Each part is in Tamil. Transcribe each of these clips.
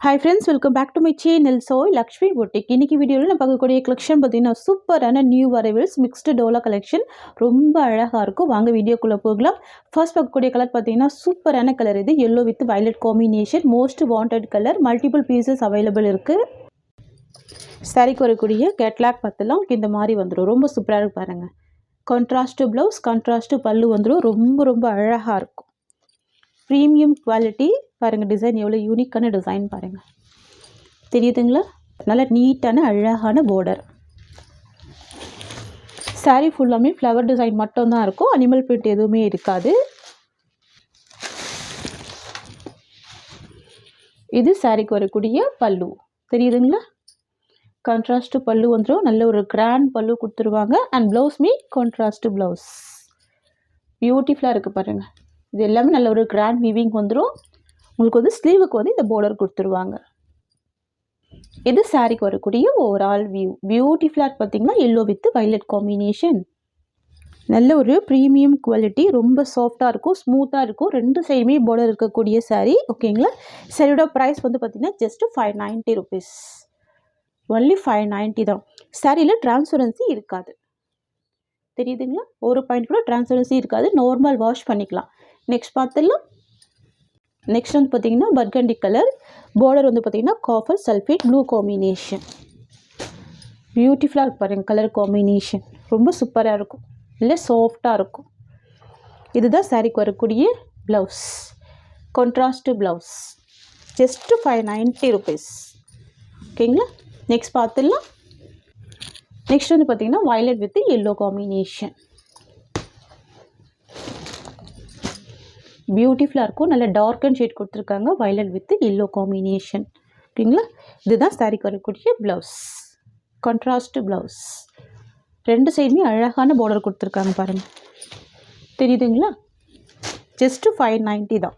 Hi friends, welcome back to my channel. So, Lakshmi Boutique. இன்னைக்கு வீடியோவில் நான் பார்க்கக்கூடிய கலெக்ஷன் பார்த்தீங்கன்னா சூப்பரான new arrivals mixed Dola collection ரொம்ப அழகாக இருக்கும். வாங்க வீடியோக்குள்ளே போகலாம். ஃபர்ஸ்ட் பார்க்கக்கூடிய கலர் பார்த்தீங்கன்னா சூப்பரான கலர் இது yellow with violet combination most wanted colour multiple pieces available இருக்குது. சாரிக்கு வரக்கூடிய கேட்லாக் பார்த்தலாம் இந்த மாதிரி வந்துடும். ரொம்ப சூப்பராக இருக்கு பாருங்கள். கான்ட்ராஸ்ட்டு ப்ளவுஸ் கான்ட்ராஸ்ட்டு பல்லு வந்துடும். ரொம்ப அழகாக இருக்கும். ப்ரீமியம் குவாலிட்டி பாருங்கள். டிசைன் எவ்வளோ யூனிக்கான டிசைன் பாருங்கள், தெரியுதுங்களா? நல்ல நீட்டான அழகான பார்டர். சாரீ ஃபுல்லாமே ஃப்ளவர் டிசைன் மட்டும்தான் இருக்கும். அனிமல் பிரிண்ட் எதுவுமே இருக்காது. இது சாரீக்கு வரக்கூடிய பல்லு, தெரியுதுங்களா? கான்ட்ராஸ்ட் பல்லு வந்துடும். நல்ல ஒரு கிராண்ட் பல்லு கொடுத்துருவாங்க. அண்ட் ப்ளவுஸ்மே கான்ட்ராஸ்ட் ப்ளவுஸ் பியூட்டிஃபுல்லாக இருக்குது பாருங்கள். இது எல்லாமே நல்ல ஒரு கிராண்ட் வீவிங் வந்துடும். உங்களுக்கு வந்து ஸ்லீவுக்கு வந்து இந்த பார்டர் கொடுத்துருவாங்க. இது சாரிக்கு வரக்கூடிய ஓவரால் வியூ. பியூட்டிஃபுல்லாக பார்த்தீங்கன்னா எல்லோ வித் வயலட் காம்பினேஷன். நல்ல ஒரு ப்ரீமியம் குவாலிட்டி. ரொம்ப சாஃப்டாக இருக்கும், ஸ்மூத்தாக இருக்கும். ரெண்டு சைடுமே பார்டர் இருக்கக்கூடிய சாரீ. ஓகேங்களா? சாரியோட ப்ரைஸ் வந்து பார்த்தீங்கன்னா ஜஸ்ட் 590 rupees. ஒன்லி 590 தான். சாரியில் டிரான்ஸ்பரன்சி இருக்காது, தெரியுதுங்களா? ஒரு பாயிண்ட் கூட டிரான்ஸ்பரன்சி இருக்காது. நார்மல் வாஷ் பண்ணிக்கலாம். நெக்ஸ்ட் பார்த்துடலாம். நெக்ஸ்ட் வந்து பார்த்தீங்கன்னா பர்கண்டி கலர். பார்டர் வந்து பார்த்தீங்கன்னா காப்பர் சல்ஃபேட் ப்ளூ காம்பினேஷன். பியூட்டிஃபுல்லாக இருக்கு பாருங்கள். கலர் காம்பினேஷன் ரொம்ப சூப்பராக இருக்கும். இல்லை சாஃப்டாக இருக்கும். இதுதான் சாரிக்கு வரக்கூடிய blouse. Contrast blouse just 590 rupees. ஓகேங்களா? நெக்ஸ்ட் பார்த்துடலாம். நெக்ஸ்ட் வந்து பார்த்தீங்கன்னா வயலட் வித் எல்லோ காம்பினேஷன். பியூட்டிஃபுல்லாக இருக்கும். நல்ல டார்க் அண்ட் ஷேட் கொடுத்துருக்காங்க. Violet with yellow combination. ஓகேங்களா? இதுதான் சாரிக்கு வரக்கூடிய ப்ளவுஸ். Contrast blouse. ரெண்டு சைடுமே அழகான பார்டர் கொடுத்துருக்காங்க பாருங்கள், தெரியுதுங்களா? ஜஸ்ட்டு 590 தான்.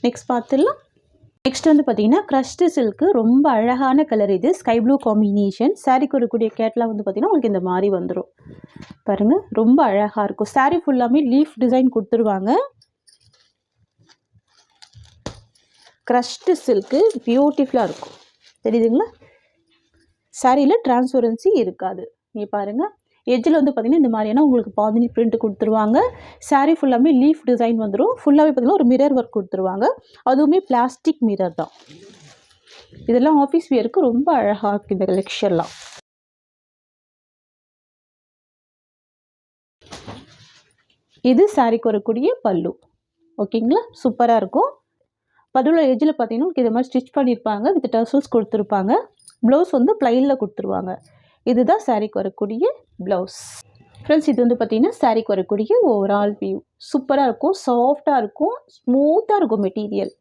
நெக்ஸ்ட் பார்த்துடலாம். நெக்ஸ்ட் வந்து பார்த்தீங்கன்னா க்ரஷ்டு சில்க்கு. ரொம்ப அழகான கலர் இது. Sky blue combination. சாரிக்கு வரக்கூடிய கேட்லாம் வந்து பார்த்தீங்கன்னா உங்களுக்கு இந்த மாதிரி வந்துடும் பாருங்கள். ரொம்ப அழகாக இருக்கும். சாரீ ஃபுல்லாமே லீஃப் டிசைன் கொடுத்துருவாங்க. க்ரஷ்டு சில்க்கு பியூட்டிஃபுல்லாக இருக்கும், தெரியுதுங்களா? சாரியில் டிரான்ஸ்பரன்சி இருக்காது. நீங்கள் பாருங்கள். எஜ்ஜில் வந்து பார்த்திங்கன்னா இந்த மாதிரியான உங்களுக்கு பாந்தினி பிரிண்ட் கொடுத்துருவாங்க. சாரீ ஃபுல்லாமே லீஃப் டிசைன் வந்துடும். ஃபுல்லாகவே பார்த்திங்கன்னா ஒரு மிரர் ஒர்க் கொடுத்துருவாங்க. அதுவுமே பிளாஸ்டிக் மிரர் தான். இதெல்லாம் ஆஃபீஸ் வியருக்கு ரொம்ப அழகாக இருக்குது இந்த கலெக்ஷன்லாம். இது சாரிக்கு வரக்கூடிய பல்லு. ஓகேங்களா? சூப்பராக இருக்கும். பல்லுவில் எஜ்ஜில் பார்த்தீங்கன்னா இது மாதிரி ஸ்டிச் பண்ணியிருப்பாங்க. வித் டர்சல்ஸ் கொடுத்துருப்பாங்க. ப்ளவுஸ் வந்து ப்ளைனில் கொடுத்துருவாங்க. இதுதான் சாரிக்கு வரக்கூடிய ப்ளவுஸ். ஃப்ரெண்ட்ஸ், இது வந்து பார்த்திங்கன்னா சாரிக்கு வரக்கூடிய ஓவரால் வியூ. சூப்பராக இருக்கும், சாஃப்டாக இருக்கும், ஸ்மூத்தாக இருக்கும் மெட்டீரியல்.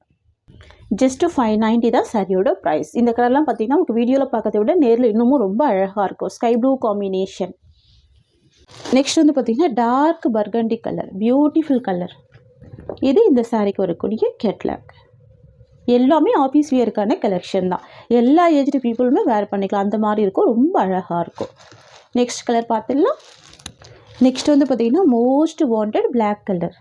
ஜஸ்ட்டு 590 தான் சாரியோட ப்ரைஸ். இந்த கலர்லாம் பார்த்திங்கன்னா உங்களுக்கு வீடியோவில் பார்க்கறத விட நேரில் இன்னமும் ரொம்ப அழகாக இருக்கும். Sky blue combination. நெக்ஸ்ட் வந்து பார்த்திங்கன்னா dark burgundy colour. Beautiful colour. இது இந்த சாரிக்கு வரக்கூடிய கேட்லாக். எல்லாமே ஆஃபீஸ் வியருக்கான கலெக்ஷன் தான். எல்லா ஏஜ்டு பீப்புளுமே வேர் பண்ணிக்கலாம். அந்த மாதிரி இருக்கும். ரொம்ப அழகாக இருக்கும். நெக்ஸ்ட் கலர் பார்த்துடலாம். நெக்ஸ்ட் வந்து பார்த்திங்கன்னா மோஸ்ட் வாண்டட் பிளாக் கலர்.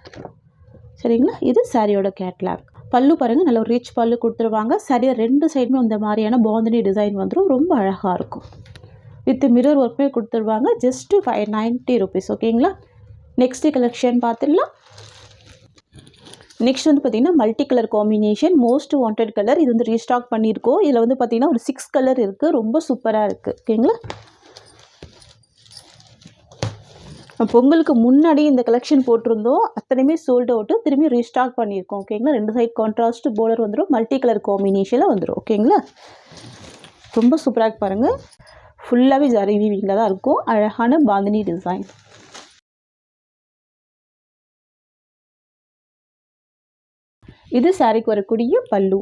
சரிங்களா? இது சாரியோட கேட்லாக். பல்லு பாருங்கள். நல்ல ஒரு ரிச் பல்லு கொடுத்துருவாங்க. சரியாக ரெண்டு சைடுமே இந்த மாதிரியான பாந்தினி டிசைன் வந்துடும். ரொம்ப அழகாக இருக்கும். வித் மிரர் ஒர்க்குமே கொடுத்துருவாங்க. Just 590 rupees. ஓகேங்களா? நெக்ஸ்ட்டு கலெக்ஷன் பார்த்துடலாம். நெக்ஸ்ட் வந்து பார்த்திங்கன்னா multi colour combination. Most wanted colour. இது வந்து ரீஸ்டாக் பண்ணியிருக்கோம். இதில் வந்து பார்த்திங்கன்னா ஒரு 6 கலர் இருக்குது. ரொம்ப சூப்பராக இருக்குது. ஓகேங்களா? பொங்கலுக்கு முன்னாடி இந்த கலெக்ஷன் போட்டிருந்தோம். அத்தனையுமே சோல்ட் அவுட்டு. திரும்பி ரீஸ்டாக் பண்ணியிருக்கோம். ஓகேங்களா? ரெண்டு சைட் கான்ட்ராஸ்ட் பார்டர் வந்துடும். மல்டி கலர் காம்பினேஷனில் வந்துடும். ஓகேங்களா? ரொம்ப சூப்பராக பாருங்கள். ஃபுல்லாகவே ஜரி வீவிங்கில் தான் இருக்கும். அழகான பாந்தினி டிசைன். இது சாரிக்கு வரக்கூடிய பல்லு.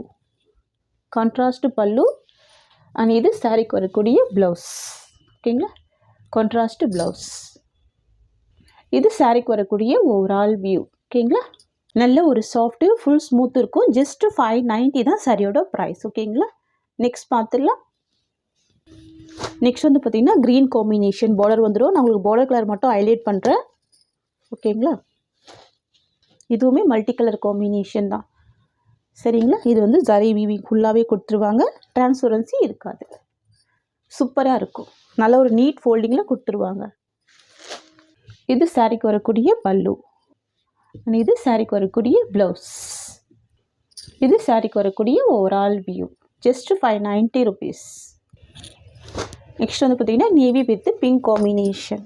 கான்ட்ராஸ்ட் பல்லு. அண்ட் இது சாரிக்கு வரக்கூடிய ப்ளவுஸ். ஓகேங்களா? Contrast blouse. இது சாரிக்கு வரக்கூடிய ஓவரால் வியூ. ஓகேங்களா? நல்ல ஒரு சாஃப்ட்டு ஃபுல் ஸ்மூத் இருக்கும். ஜஸ்ட்டு 590 தான் சாரியோட ப்ரைஸ். ஓகேங்களா? நெக்ஸ்ட் பார்த்துடலாம். நெக்ஸ்ட் வந்து பார்த்திங்கன்னா க்ரீன் காம்பினேஷன் பார்டர் வந்துடும். நான் உங்களுக்கு பார்டர் கலர் மட்டும் ஹைலைட் பண்ணுறேன். ஓகேங்களா? இதுவுமே மல்டி கலர் காம்பினேஷன் தான். சரிங்களா. இது வந்து ஜரி வீவிங் ஃபுல்லாகவே கொடுத்துருவாங்க, டிரான்ஸ்பரன்சி இருக்காது. சூப்பராக இருக்கும். நல்ல ஒரு நீட் ஃபோல்டிங்கில் கொடுத்துருவாங்க. இது சாரிக்கு வரக்கூடிய பல்லு. இது சாரிக்கு வரக்கூடிய ப்ளவுஸ். இது சாரிக்கு வரக்கூடிய overall view. Just 590 rupees. Next வந்து பார்த்தீங்கன்னா navy with pink combination.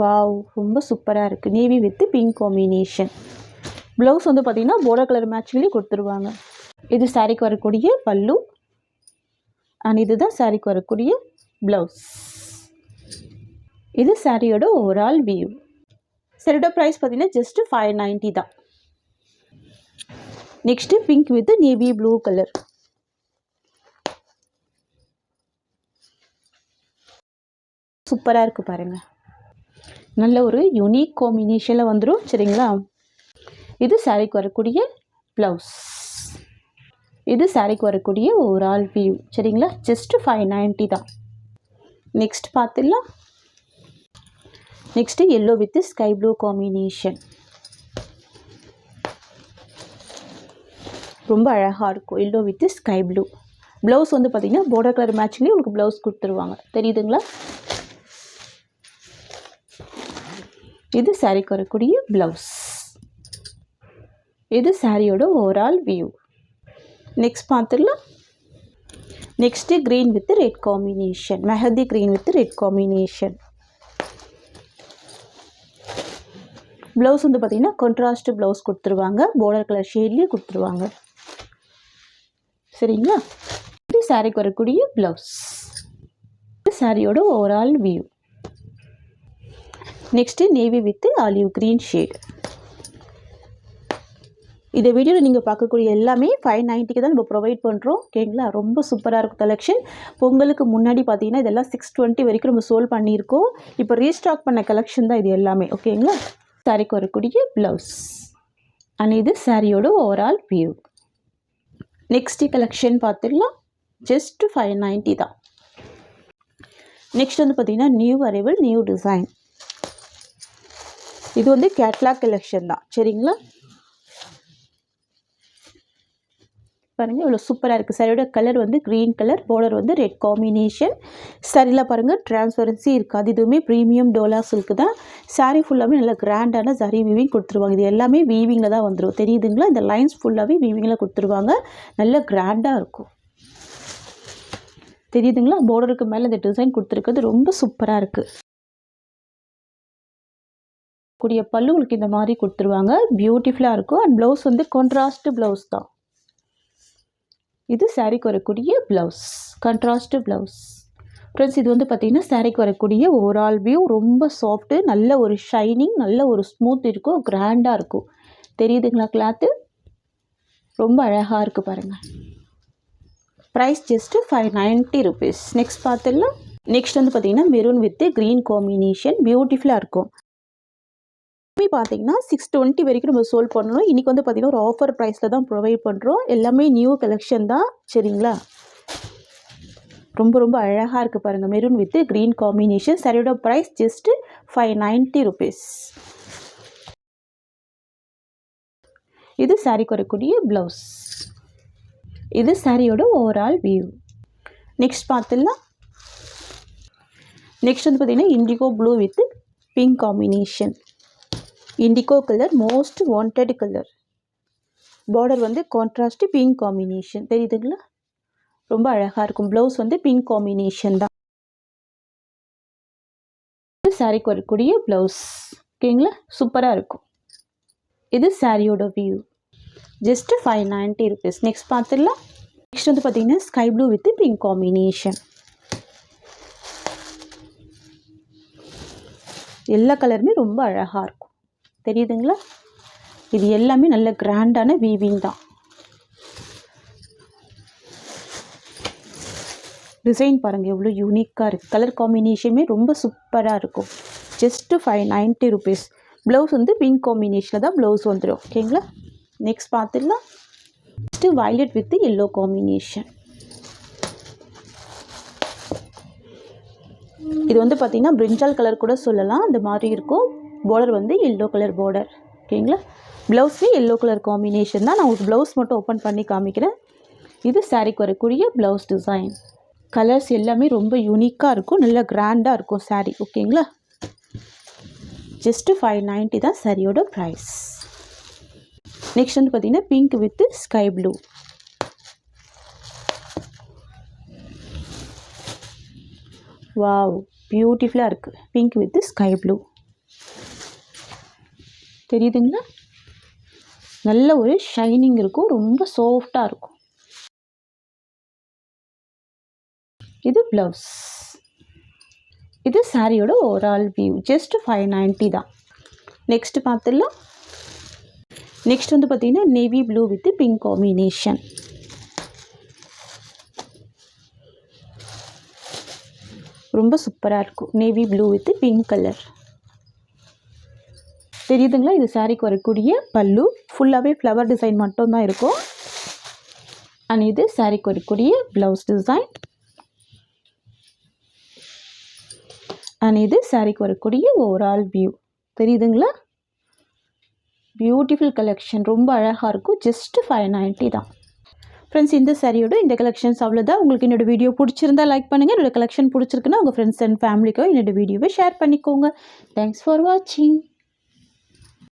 Wow, ரொம்ப சூப்பராக இருக்குது. Navy with pink combination. Blouse வந்து பார்த்தீங்கன்னா border கலர் மேட்சிங்லேயே கொடுத்துருவாங்க. இது சாரிக்கு வரக்கூடிய பல்லு அண்ட் இதுதான் சாரிக்கு வரக்கூடிய ப்ளவுஸ். இது சாரியோட ஓவரால் வியூ. சாரியோட ப்ரைஸ் பார்த்தீங்கன்னா ஜஸ்ட் 590 தான். Next pink with navy blue colour. சூப்பராக இருக்குது பாருங்கள். நல்ல ஒரு யூனிக் காம்பினேஷனில் வந்துடும். சரிங்களா. இது சாரிக்கு வரக்கூடிய ப்ளவுஸ். இது சாரிக்கு வரக்கூடிய ஓவரால் வியூ. சரிங்களா. ஜஸ்ட் 590 தான். நெக்ஸ்ட் பார்த்துடலாம். Next yellow with sky blue combination. ரொம்ப அழகாக இருக்கும். Yellow with sky blue. Blouse வந்து பார்த்திங்கன்னா border கலர் மேட்சிங்லேயே உங்களுக்கு ப்ளவுஸ் கொடுத்துருவாங்க. தெரியுதுங்களா. இது சாரிக்கு வரக்கூடிய ப்ளவுஸ். இது சாரியோட ஓவரால் வியூ. நெக்ஸ்ட் பார்த்துடலாம். Next green with red combination. Mehndi green with red combination. Blouse வந்து பார்த்திங்கன்னா கான்ட்ராஸ்ட் ப்ளவுஸ் கொடுத்துருவாங்க. border கலர் ஷேட்லேயே கொடுத்துருவாங்க. சரிங்களா. இது சாரிக்கு வரக்கூடிய ப்ளவுஸ். இது சாரியோட overall view. Next navy with olive green shade. இந்த வீடியோவில் நீங்கள் பார்க்கக்கூடிய எல்லாமே 590க்கு தான் நம்ம ப்ரொவைட் பண்ணுறோம். ஓகேங்களா. ரொம்ப சூப்பராக இருக்கும் கலெக்ஷன். பொங்கலுக்கு முன்னாடி பார்த்தீங்கன்னா இதெல்லாம் 620 வரைக்கும் நம்ம சோல்ட் பண்ணியிருக்கோம். இப்போ ரீஸ்டாக் பண்ண கலெக்ஷன் தான் இது எல்லாமே. ஓகேங்களா. சாரிக்கு வரக்கூடிய ப்ளவுஸ் அண்ட் இது சாரியோட ஓவரால் வியூ. நெக்ஸ்ட்டு கலெக்ஷன் பார்த்துடலாம். ஜஸ்ட் 590 தான். நெக்ஸ்ட் வந்து பார்த்திங்கன்னா நியூ அரைவல், நியூ டிசைன். இது வந்து கேட்லாக் கலெக்ஷன் தான். சரிங்களா. பாருங்கள் இவ்வளோ சூப்பராக இருக்குது. சாரியோட கலர் வந்து க்ரீன் கலர், border வந்து ரெட் காம்பினேஷன். சாரியில் பாருங்கள் டிரான்ஸ்பரன்சி இருக்காது. இதுவுமே ப்ரீமியம் டோலா சில்க்கு தான். சாரி ஃபுல்லாகவே நல்லா கிராண்டான ஜரி வீவிங் கொடுத்துருவாங்க. இது எல்லாமே வீவிங்கில் தான் வந்துடும். தெரியுதுங்களா. இந்த லைன்ஸ் ஃபுல்லாகவே வீவிங்கில் கொடுத்துருவாங்க. நல்ல கிராண்டாக இருக்கும். தெரியுதுங்களா. borderக்கு மேலே இந்த டிசைன் கொடுத்துருக்கிறது ரொம்ப சூப்பராக இருக்குது. கூடிய பல்லு உங்களுக்கு இந்த மாதிரி கொடுத்துருவாங்க. பியூட்டிஃபுல்லாக இருக்கும். அண்ட் ப்ளவுஸ் வந்து கான்ட்ராஸ்ட் ப்ளவுஸ் தான். இது சாரிக்கு வரக்கூடிய ப்ளவுஸ், கான்ட்ராஸ்ட் ப்ளவுஸ். ஃப்ரெண்ட்ஸ் இது வந்து பார்த்திங்கன்னா சாரிக்கு வரக்கூடிய ஓவரால் வியூ. ரொம்ப சாஃப்ட்டு, நல்ல ஒரு ஷைனிங், நல்ல ஒரு ஸ்மூத் இருக்கும். கிராண்டாக இருக்கும். தெரியுதுங்களா. கிளாத்து ரொம்ப அழகாக இருக்குது பாருங்கள். Price just 590 rupees. நெக்ஸ்ட் பார்த்துடலாம். நெக்ஸ்ட் வந்து பார்த்திங்கன்னா மெரூன் வித் க்ரீன் காம்பினேஷன். பியூட்டிஃபுல்லாக இருக்கும். பார்த்தீங்கன்னா 620 வரைக்கும் நம்ம சோல்ட் பண்ணணும். இன்றைக்கி வந்து பார்த்திங்கன்னா ஒரு ஆஃபர் ப்ரைஸில் தான் ப்ரொவைட் பண்ணுறோம். எல்லாமே நியூ கலெக்ஷன் தான். சரிங்களா. ரொம்ப ரொம்ப அழகாக இருக்குது பாருங்கள். Maroon with green combination. சாரியோட ப்ரைஸ் ஜஸ்ட்டு 590 rupees. இது சாரிக்கு வரக்கூடிய ப்ளவுஸ். இது சாரியோட ஓவரால் வியூ. நெக்ஸ்ட் பார்த்துடலாம். நெக்ஸ்ட் வந்து பார்த்திங்கன்னா indigo blue with pink combination. Indigo colour most wanted colour. border வந்து கான்ட்ராஸ்ட் பிங்க் காம்பினேஷன். தெரியுதுங்களா. ரொம்ப அழகாக இருக்கும். ப்ளவுஸ் வந்து பிங்க் காம்பினேஷன் தான். சாரிக்கு வரக்கூடிய ப்ளவுஸ். ஓகேங்களா. சூப்பராக இருக்கும். இது சாரியோட வியூ. Just 590 rupees. நெக்ஸ்ட் பார்த்துடலாம். நெக்ஸ்ட் வந்து பார்த்திங்கன்னா sky blue with pink combination. எல்லா கலருமே ரொம்ப அழகாக இருக்கும். தெரியுதுங்களா. இது எல்லாமே நல்ல கிராண்டான வீவிங் தான். டிசைன் பாருங்கள் எவ்வளோ யூனிக்காக இருக்குது. கலர் காம்பினேஷனுமே ரொம்ப சூப்பராக இருக்கும். Just 590 rupees. ப்ளவுஸ் வந்து பிங்க் காம்பினேஷனில் தான் ப்ளவுஸ் வந்துடும். ஓகேங்களா. நெக்ஸ்ட் பார்த்துடலாம். Next violet with yellow combination. இது வந்து பார்த்திங்கன்னா பிரிஞ்சால் கலர் கூட சொல்லலாம். அந்த மாதிரி இருக்கும். border வந்து எல்லோ கலர் border. ஓகேங்களா. ப்ளவுஸே எல்லோ கலர் காம்பினேஷன் தான். நான் உங்களுக்கு ப்ளவுஸ் மட்டும் ஓப்பன் பண்ணி காமிக்கிறேன். இது சாரீக்கு வரக்கூடிய ப்ளவுஸ் டிசைன். கலர்ஸ் எல்லாமே ரொம்ப யூனிக்காக இருக்கும், நல்லா கிராண்டாக இருக்கும் சாரீ. ஓகேங்களா. ஜஸ்ட்டு 590 தான் சாரியோட ப்ரைஸ். நெக்ஸ்ட் வந்து பார்த்திங்கன்னா pink with sky blue. Wow, பியூட்டிஃபுல்லாக இருக்குது. பிங்க் வித் ஸ்கை ப்ளூ தெரியுதுங்களா. நல்ல ஒரு ஷைனிங் இருக்கும், ரொம்ப சாஃப்டாக இருக்கும். இது ப்ளவுஸ். இது சாரியோட ஓவரால் வியூ. ஜஸ்ட் 590 தான். நெக்ஸ்ட் பார்த்துடலாம். நெக்ஸ்ட் வந்து பார்த்திங்கன்னா navy blue with pink combination. ரொம்ப சூப்பராக இருக்கும். Navy blue with pink colour தெரியுதுங்களா. இது சாரிக்கு வரக்கூடிய பல்லு. ஃபுல்லாகவே ஃப்ளவர் டிசைன் மட்டும்தான் இருக்கும். அண்ட் இது சாரிக்கு வரக்கூடிய ப்ளவுஸ் டிசைன். அண்ட் இது சாரிக்கு வரக்கூடிய ஓவரால் வியூ தெரியுதுங்களா. பியூட்டிஃபுல் கலெக்ஷன், ரொம்ப அழகாக இருக்கும். ஜஸ்ட் 590 தான். ஃப்ரெண்ட்ஸ், இந்த சாரியோட இந்த கலெக்ஷன்ஸ் அவ்வளோதான். உங்களுக்கு என்னோடய வீடியோ பிடிச்சிருந்தா லைக் பண்ணுங்கள். என்னோடய கலெக்ஷன் பிடிச்சிருக்குன்னா உங்கள் ஃப்ரெண்ட்ஸ் அண்ட் ஃபேமிலிக்கும் என்னோடய வீடியோவை ஷேர் பண்ணிக்கோங்க. தேங்க்ஸ் ஃபார் வாட்சிங்.